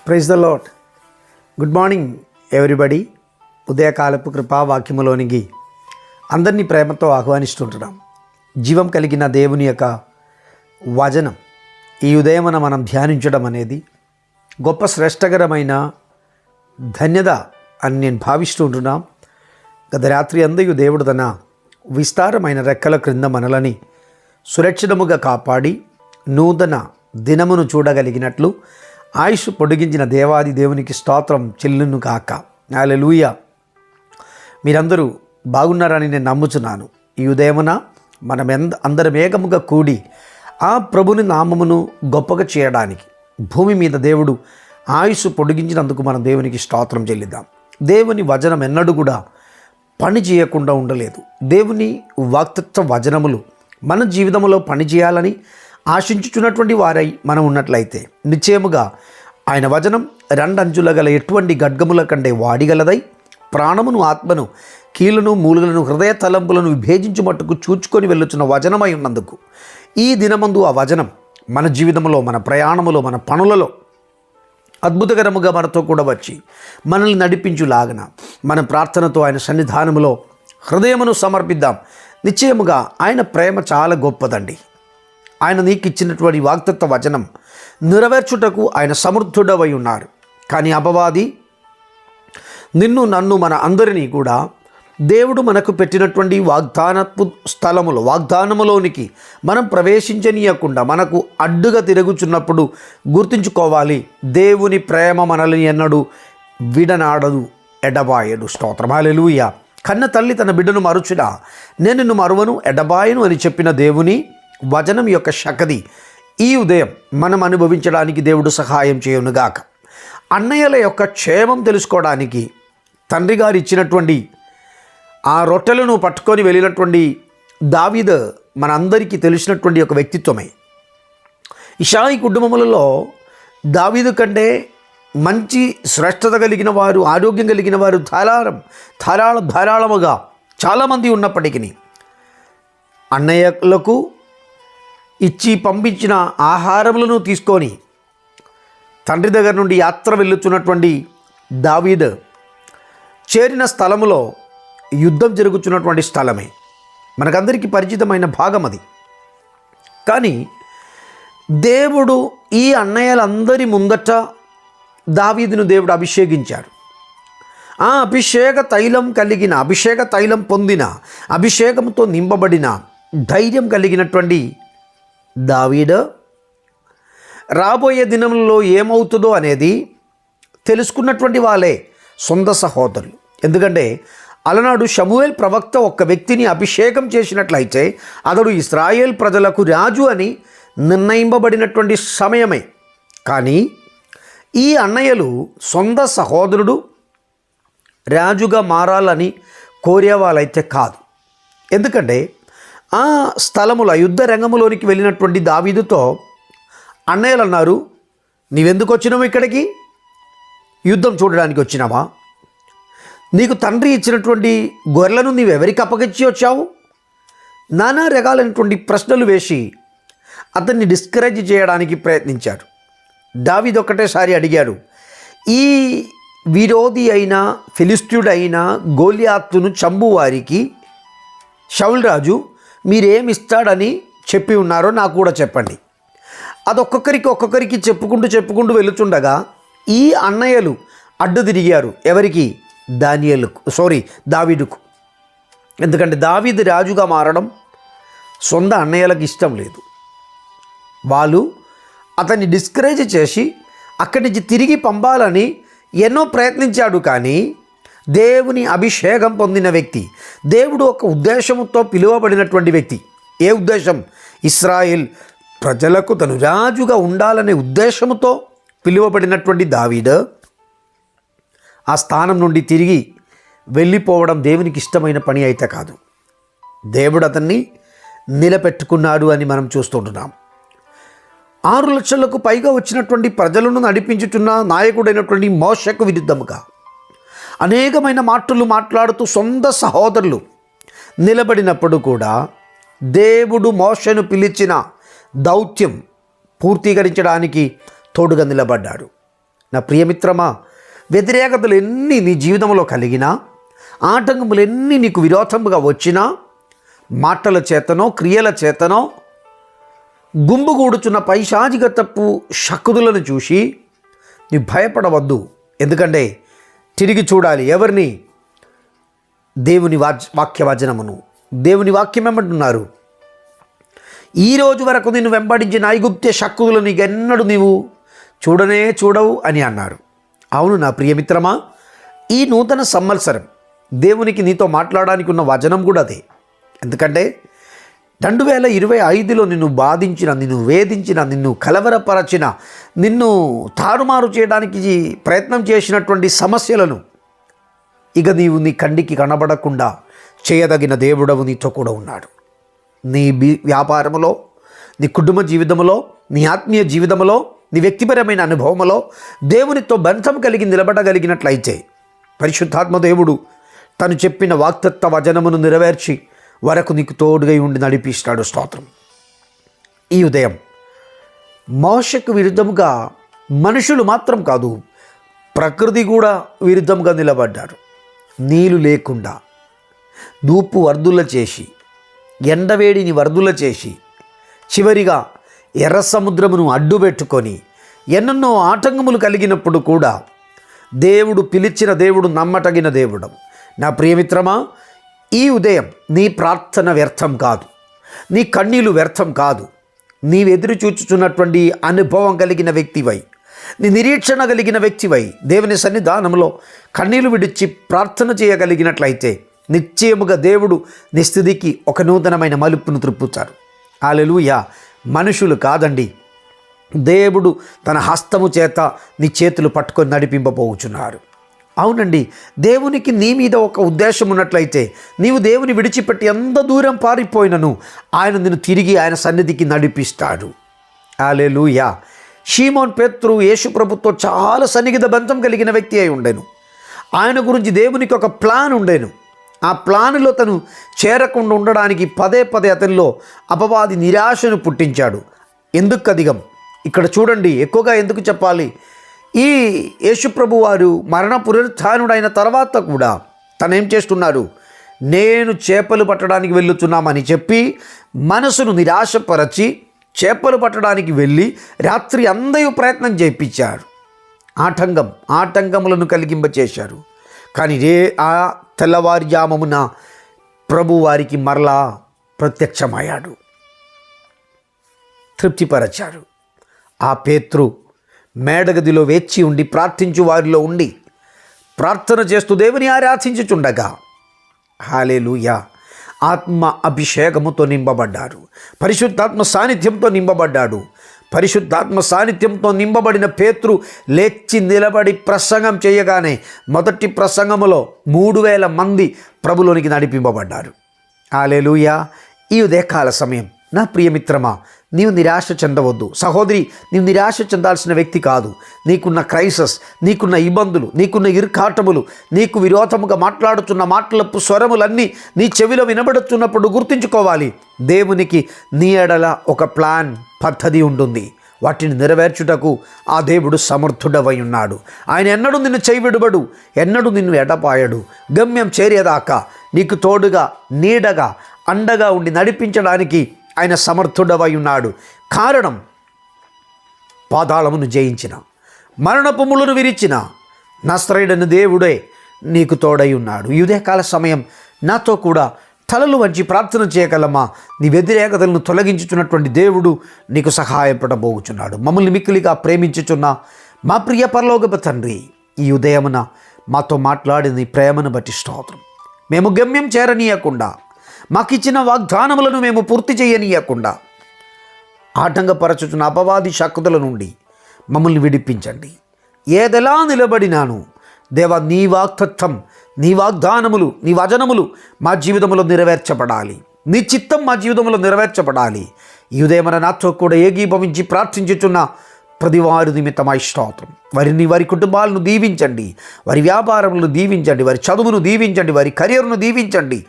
Praise the lord. Good morning everybody. ఉదయకాలపు కృపావాక్యములోనికి అందరినీ ప్రేమతో ఆహ్వానిస్తుంటున్నాం. జీవం కలిగిన దేవుని యొక్క వచనం ఈ ఉదయమున మనం ధ్యానించడం అనేది గొప్ప శ్రేష్టకరమైన ధన్యత అని నేను భావిస్తూ ఉంటున్నాం. గత రాత్రి అందయు దేవుడు తన విస్తారమైన రెక్కల క్రింద మనలని సురక్షితముగా కాపాడి నూతన దినమును చూడగలిగినట్లు ఆయుష్ పొడిగించిన దేవాది దేవునికి స్తోత్రం చెల్లును కాక. హల్లెలూయా. మీరందరూ బాగున్నారని నేను నమ్ముచున్నాను. ఈ ఉదయమున మనం అందరం ఏకముగా కూడి ఆ ప్రభుని నామమును గొప్పగా చేయడానికి భూమి మీద దేవుడు ఆయుష్ పొడిగించినందుకు మనం దేవునికి స్తోత్రం చెల్లిద్దాం. దేవుని వచనం ఎన్నడూ కూడా పని చేయకుండా ఉండలేదు. దేవుని వాక్తత్వ వచనములు మన జీవితంలో పని చేయాలని ఆశించుచున్నటువంటి వారై మనం ఉన్నట్లయితే నిశ్చయముగా ఆయన వచనం రెండంచుల గల ఎటువంటి ఖడ్గముల కంటే వాడిగలదై ప్రాణమును ఆత్మను కీలును మూలుగలను హృదయ తలంపులను విభేజించు మట్టుకు చూచుకొని వెళ్ళుచున్న వచనమై ఉన్నందుకు ఈ దినమందు ఆ వచనం మన జీవితంలో, మన ప్రయాణములో, మన పనులలో అద్భుతకరముగా మనతో కూడా వచ్చి మనల్ని నడిపించులాగన మన ప్రార్థనతో ఆయన సన్నిధానములో హృదయమును సమర్పిద్దాం. నిశ్చయముగా ఆయన ప్రేమ చాలా గొప్పదండి. ఆయన నీకు ఇచ్చినటువంటి వాగ్దత్త వచనం నెరవేర్చుటకు ఆయన సమర్థుడవై ఉన్నారు. కానీ అపవాది నిన్ను నన్ను మన అందరినీ కూడా దేవుడు మనకు పెట్టినటువంటి వాగ్దానములోనికి మనం ప్రవేశించనీయకుండా మనకు అడ్డుగా తిరుగుచున్నప్పుడు గుర్తుంచుకోవాలి, దేవుని ప్రేమ మనల్ని ఎన్నడూ విడనాడదు, ఎడబాయడు. స్తోత్రం. హల్లెలూయా. కన్న తల్లి తన బిడ్డను మరుచుడా నేను నిన్ను మరువను ఎడబాయను అని చెప్పిన దేవుని వచనం యొక్క శక్తి ఈ ఉదయం మనం అనుభవించడానికి దేవుడు సహాయం చేయునుగాక. అన్నయ్యల యొక్క క్షేమం తెలుసుకోవడానికి తండ్రి గారు ఇచ్చినటువంటి ఆ రొట్టెలను పట్టుకొని వెళ్ళినటువంటి దావీదు మనందరికీ తెలిసినటువంటి ఒక వ్యక్తిత్వమే. ఇషాయి కుటుంబములలో దావీదు కంటే మంచి శ్రేష్టత కలిగిన వారు, ఆరోగ్యం కలిగిన వారు ధారాళముగా చాలామంది ఉన్నప్పటికీ అన్నయ్యలకు ఇచ్చి పంపించిన ఆహారములను తీసుకొని తండ్రి దగ్గర నుండి యాత్ర వెళ్ళుచున్నటువంటి దావీదు చేరిన స్థలములో యుద్ధం జరుగుతున్నటువంటి స్థలమే. మనకందరికీ పరిచితమైన భాగం అది. కానీ దేవుడు ఈ అన్నయ్యలందరి ముందట దావీదును దేవుడు అభిషేకించారు. ఆ అభిషేక తైలం పొందిన, అభిషేకంతో నింపబడిన ధైర్యం కలిగినటువంటి దావీదు రాబోయే దినంలో ఏమవుతుందో అనేది తెలుసుకున్నటువంటి వాళ్ళే సొంత సహోదరులు. ఎందుకంటే అలనాడు షమూయేల్ ప్రవక్త ఒక్క వ్యక్తిని అభిషేకం చేసినట్లయితే అతడు ఇశ్రాయేల్ ప్రజలకు రాజు అని నిర్ణయింపబడినటువంటి సమయమే. కానీ ఈ అన్నయ్యలు సొంత సహోదరుడు రాజుగా మారాలని కోరే వాళ్ళైతే కాదు. ఎందుకంటే ఆ స్థలములో యుద్ధ రంగంలోనికి వెళ్ళినటువంటి దావీదుతో అన్నయ్యలు అన్నారు, నీవెందుకు వచ్చినావు ఇక్కడికి? యుద్ధం చూడడానికి వచ్చినావా? నీకు తండ్రి ఇచ్చినటువంటి గొర్రెలను నీవెవరికి అప్పగించి వచ్చావు? నానా రకాలైనటువంటి ప్రశ్నలు వేసి అతన్ని డిస్కరేజ్ చేయడానికి ప్రయత్నించారు. దావీదు ఒక్కటేసారి అడిగాడు, ఈ విరోధి అయిన ఫిలిష్తీయుడైన గోలియాతును చంపువారికి షౌల్ రాజు మీరేమిస్తాడని చెప్పి ఉన్నారో నాకు కూడా చెప్పండి. అది ఒక్కొక్కరికి చెప్పుకుంటూ వెళుతుండగా ఈ అన్నయ్యలు అడ్డు తిరిగారు. ఎవరికి? దావీదుకు. ఎందుకంటే దావీదు రాజుగా మారడం సొంత అన్నయ్యలకు ఇష్టం లేదు. వాళ్ళు అతన్ని డిస్కరేజ్ చేసి అక్కడి నుంచి తిరిగి పంపాలని ఎన్నో ప్రయత్నించాడు. కానీ దేవుని అభిషేకం పొందిన వ్యక్తి, దేవుడు ఒక ఉద్దేశంతో పిలువబడినటువంటి వ్యక్తి. ఏ ఉద్దేశం? ఇశ్రాయేల్ ప్రజలకు తను రాజుగా ఉండాలనే ఉద్దేశంతో పిలువబడినటువంటి దావీదు ఆ స్థానం నుండి తిరిగి వెళ్ళిపోవడం దేవునికి ఇష్టమైన పని అయితే కాదు. దేవుడు అతన్ని నిలబెట్టుకున్నాడు అని మనం చూస్తుంటున్నాం. 6 లక్షలకు పైగా వచ్చినటువంటి ప్రజలను నడిపించుతున్న నాయకుడైనటువంటి మోషకు విరుద్ధముగా అనేకమైన మాటలు మాట్లాడుతూ సొంత సహోదరులు నిలబడినప్పుడు కూడా దేవుడు మోషను పిలిచిన దౌత్యం పూర్తీకరించడానికి తోడుగా నిలబడ్డాడు. నా ప్రియమిత్రమా, వ్యతిరేకతలు ఎన్ని నీ జీవితంలో కలిగినా, ఆటంకములు ఎన్ని నీకు విరోధముగా వచ్చినా, మాటల చేతనో క్రియల చేతనో గుంపుగూడుచున్న పైశాచికతపు శక్తులను చూసి నీ భయపడవద్దు. ఎందుకంటే తిరిగి చూడాలి ఎవరిని? దేవుని వాక్య వచనమును. దేవుని వాక్యం ఏమంటున్నారు? ఈరోజు వరకు నిన్ను వెంబడించిన ఐగుప్త్య శక్తులను నీకెన్నడూ నీవు చూడవు అని అన్నారు. అవును నా ప్రియమిత్రమా, ఈ నూతన సంవత్సరం దేవునికి నీతో మాట్లాడడానికి ఉన్న వచనం కూడా అదే. ఎందుకంటే 2025లో నిన్ను బాధించిన, నిన్ను వేధించిన, నిన్ను కలవరపరచిన, నిన్ను తారుమారు చేయడానికి ప్రయత్నం చేసినటువంటి సమస్యలను ఇక నీవు నీ కంటికి కనబడకుండా చేయదగిన దేవుడవు నీతో కూడా ఉన్నాడు. నీ వ్యాపారములో, నీ కుటుంబ జీవితంలో, నీ ఆత్మీయ జీవితంలో, నీ వ్యక్తిపరమైన అనుభవంలో దేవునితో బంధం కలిగి నిలబడగలిగినట్లయితే పరిశుద్ధాత్మ దేవుడు తను చెప్పిన వాగ్దత్త వచనమును నెరవేర్చి వరకు నీకు తోడుగా ఉండి నడిపిస్తాడు. స్తోత్రం. ఈ ఉదయం మోషకు విరుద్ధముగా మనుషులు మాత్రం కాదు, ప్రకృతి కూడా విరుద్ధంగా నిలబడ్డారు. నీళ్లు లేకుండా దూపు వర్ధుల చేసి, ఎండవేడిని వర్ధుల చేసి, చివరిగా ఎర్ర సముద్రమును అడ్డుపెట్టుకొని ఎన్నెన్నో ఆటంకములు కలిగినప్పుడు కూడా దేవుడు పిలిచిన దేవుడు నమ్మటగిన దేవుడు. నా ప్రియమిత్రమా, ఈ ఉదయం నీ ప్రార్థన వ్యర్థం కాదు, నీ కన్నీలు వ్యర్థం కాదు. నీవెదురు చూచుచున్నటువంటి అనుభవం కలిగిన వ్యక్తివై, నీ నిరీక్షణ కలిగిన వ్యక్తివై దేవుని సన్నిధానంలో కన్నీలు విడిచి ప్రార్థన చేయగలిగినట్లయితే నిశ్చయముగా దేవుడు నీ స్థితికి ఒక నూతనమైన మలుపును త్రిప్పుతారు. హల్లెలూయా. మనుషులు కాదండి, దేవుడు తన హస్తము చేత నీ చేతులు పట్టుకొని నడిపింపబోచున్నారు. అవునండి, దేవునికి నీ మీద ఒక ఉద్దేశం ఉన్నట్లయితే నీవు దేవుని విడిచిపెట్టి ఎంత దూరం పారిపోయినను ఆయన నిన్ను తిరిగి ఆయన సన్నిధికి నడిపిస్తాడు. హల్లెలూయా. షీమోన్ పేతురు యేసు ప్రభుతో చాలా సన్నిహిత బంధం కలిగిన వ్యక్తి అయి ఉండెను. ఆయన గురించి దేవునికి ఒక ప్లాన్ ఉండేను. ఆ ప్లాన్లో తను చేరకుండా ఉండడానికి పదే అతనిలో అపవాది నిరాశను పుట్టించాడు. ఎందుకు అధికం ఇక్కడ చూడండి, ఎక్కువగా ఎందుకు చెప్పాలి? ఈ యేసుప్రభు వారు మరణ పునరుత్థానుడైన తర్వాత కూడా తనేం చేస్తున్నారు? నేను చేపలు పట్టడానికి వెళ్ళుతున్నామని చెప్పి మనసును నిరాశపరచి చేపలు పట్టడానికి వెళ్ళి రాత్రి అందయు ప్రయత్నం చేయించారు. ఆటంకములను కలిగింపచేశారు. కానీ ఆ తెల్లవారుజామున ప్రభు వారికి మరలా ప్రత్యక్షమయ్యాడు, తృప్తిపరచారు. ఆ పేతురు మేడగదిలో వేచి ఉండి ప్రార్థించు వారిలో ఉండి ప్రార్థన చేస్తూ దేవుని ఆరాధించుచుండగా హల్లెలూయా ఆత్మ అభిషేకముతో నింపబడ్డారు. పరిశుద్ధాత్మ సాన్నిధ్యంతో నింపబడ్డాడు. పరిశుద్ధాత్మ సాన్నిధ్యంతో నింపబడిన పేతురు లేచి నిలబడి ప్రసంగం చేయగానే మొదటి ప్రసంగములో 3000 మంది ప్రభులోనికి నడిపింపబడ్డారు. హల్లెలూయా. ఈ ఉదయకాల సమయం నా ప్రియమిత్రమా, నీవు నిరాశ చెందవద్దు. సహోదరి, నీవు నిరాశ చెందాల్సిన వ్యక్తి కాదు. నీకున్న క్రైసిస్, నీకున్న ఇబ్బందులు, నీకున్న ఇరుకాటములు, నీకు విరోధముగా మాట్లాడుతున్న మాటలపు స్వరములన్నీ నీ చెవిలో వినబడుతున్నప్పుడు గుర్తుంచుకోవాలి, దేవునికి నీ ఎడల ఒక ప్లాన్, పద్ధతి ఉంటుంది. వాటిని నెరవేర్చుటకు ఆ దేవుడు సమర్థుడవై ఉన్నాడు. ఆయన ఎన్నడూ నిన్ను చేయవిడుబడు, ఎన్నడూ నిన్ను ఎడపాయడు. గమ్యం చేరేదాకా నీకు తోడుగా, నీడగా, అండగా ఉండి నడిపించడానికి ఆయన సమర్థుడవై ఉన్నాడు. కారణం, పాతాళమును జయించిన, మరణపు ముళ్ళను విరిచిన నజరేయుడైన దేవుడే నీకు తోడై ఉన్నాడు. ఈ ఉదయకాల సమయం నాతో కూడా తలలు వంచి ప్రార్థన చేయగలమా? నీ వ్యతిరేకతలను తొలగించుచున్నటువంటి దేవుడు నీకు సహాయపడబోచున్నాడు. మమ్మల్ని మిక్కిలిగా ప్రేమించుచున్న మా ప్రియ పరలోకపు తండ్రి, ఈ ఉదయమున మాతో మాట్లాడిన నీ ప్రేమను బట్టి స్తోత్రం. మేము గమ్యం చేరనీయకుండా, మాకిచ్చిన వాగ్దానములను మేము పూర్తి చేయనీయకుండా ఆటంకపరచుచున్న అపవాది శక్తుల నుండి మమ్మల్ని విడిపించండి. ఏదెలా నిలబడినాను దేవా, నీ వాగ్దత్తం, నీ వాగ్దానములు, నీ వచనములు మా జీవితంలో నెరవేర్చబడాలి. నీ చిత్తం మా జీవితంలో నెరవేర్చబడాలి. ఈ ఉదయమున నాతో కూడా ఏకీభవించి ప్రార్థించుచున్న ప్రతి వారి నిమిత్తమై స్తోత్రం. వారి కుటుంబాలను దీవించండి, వారి వ్యాపారములను దీవించండి, వారి చదువును దీవించండి, వారి కెరియర్ను దీవించండి.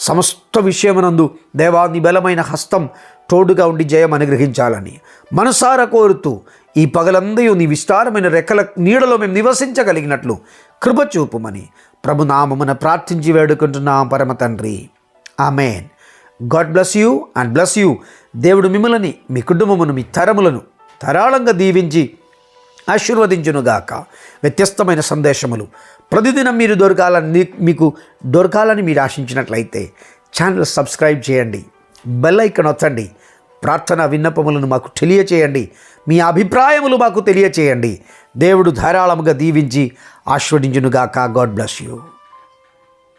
సమస్త విషయమునందు దేవా నీ బలమైన హస్తం తోడుగా ఉండి జయం అనుగ్రహించాలని మనసారా కోరుతూ ఈ పగలందయు నీ విస్తారమైన రెక్కల నీడలో మేము నివసించగలిగినట్లు కృప చూపుమని ప్రభునామమున ప్రార్థించి వేడుకుంటున్నాం పరమ తండ్రి. Amen. God bless you and bless you. దేవుడు మిమ్మల్ని, మీ కుటుంబమును, మీ తరములను ధారాళంగా దీవించి ఆశీర్వదించునుగాక. వ్యత్యస్తమైన సందేశములు ప్రతిదినం మీకు దొరకాలని మీరు ఆశించినట్లయితే ఛానల్ సబ్స్క్రైబ్ చేయండి, బెల్ ఐకాన్ నొక్కండి. ప్రార్థన విన్నపములను మాకు తెలియచేయండి, మీ అభిప్రాయములు మాకు తెలియచేయండి. దేవుడు ధారాళముగా దీవించి ఆశీర్వదించునుగాక. God bless you.